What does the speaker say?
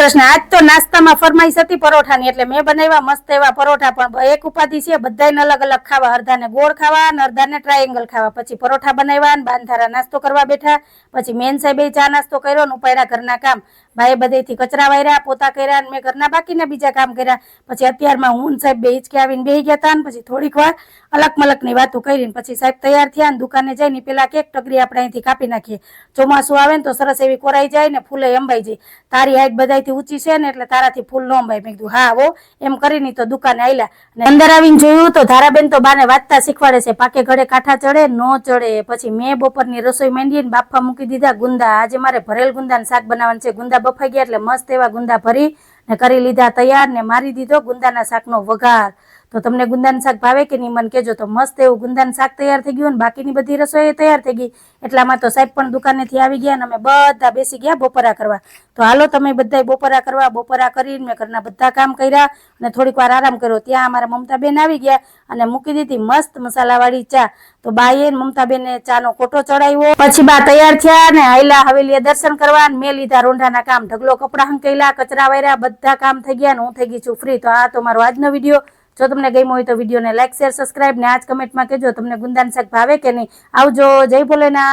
કૃષ્ણ। આજ તો નાસ્તામાં ફરમાઈશ હતી પરોઠાની, એટલે મેં બનાવ્યા મસ્ત એવા પરોઠા। પણ એક ઉપાધિ છે, બધાને અલગ અલગ ખાવા, અડધાને ગોળ ખાવા અને અડધાને ટ્રાયેંગલ ખાવા। પછી પરોઠા બનાવ્યા ને બાંધારા નાસ્તો કરવા બેઠા। પછી મેન સાહેબે ચા નાસ્તો કર્યો ને ઉપાડ્યા ઘરના કામ। ભાઈ બધેથી કચરા વાર્યા, પોતા કર્યા ને મેં ઘરના બાકીના બીજા કામ કર્યા। પછી અત્યારમાં હું સાહેબ બે હિંચકે આવીને બેહી ગયા હતા ને પછી થોડીક વાર અલક મલકની વાતો કરી ને પછી સાહેબ તૈયાર થયા ને દુકાને જઈને પેલા કેક ટગરી આપણે અહીંથી કાપી નાખીએ। ચોમાસું આવે ને તો સરસ એવી કોરાઈ જાય ને ફૂલે અંબાઈ જાય। તારી હાઈટ બધાયથી ઊંચી છે ને એટલે તારાથી ફૂલ ન અંબાય। મેં કીધું હા હો, એમ કરીને તો દુકાને આયલા અને અંદર આવીને જોયું તો ધારાબેન તો બાને વાંચતા શીખવાડે છે, પાકે ઘડે કાંઠા ચડે નો ચડે। પછી મેં બપોરની રસોઈ માંડીને બાફા મૂકી દીધા ગુંદા। આજે મારે ભરેલ ગુંદાનું શાક બનાવવાનું છે। ગુંદા બફાઈ ગયા એટલે મસ્ત એવા ગુંદા ભરી ને કરી લીધા તૈયાર ને મારી દીધો ગુંદાના શાકનો વઘાર। તો તમને ગુંદાનું શાક ભાવે કે નહીં મને કહેજો। તો મસ્ત એવું ગુંદાનું શાક તૈયાર થઈ ગયું ને બાકીની બધી રસોઈ તૈયાર થઈ ગઈ। એટલામાં તો સાહેબ પણ દુકાનેથી આવી ગયા ને અમે બધા બેસી ગયા બપોરા કરવા। તો હાલો તમે બધા બપોરા કરવા। બપોરા કરીને મેં ઘરના બધા કામ કર્યા અને થોડીક વાર આરામ કર્યો। ત્યાં અમારા મમતાબેન આવી ગયા અને મૂકી દીધી મસ્ત મસાલાવાળી ચા। તો બાએ મમતાબેને ચાનો કોટો ચડાવ્યો। પછી બા તૈયાર થયા ને આયલા હવેલીએ દર્શન કરવા ને મેં લીધા રોંઢાના કામ। ઢગલો કપડા હંકેલા, કચરા વાર્યા, બધા કામ થઈ ગયા ને હું થઈ ગઈ છું ફ્રી। તો આ તો મારો આજનો વિડીયો। જો તમને ગમ્યો હોય તો વિડીયોને લાઈક, શેર, સબસ્ક્રાઇબ ને આજ કમેન્ટમાં કહેજો તમને ગુંદાનું શાક ભાવે કે નહીં। આવજો, જય ભોલેનાથ।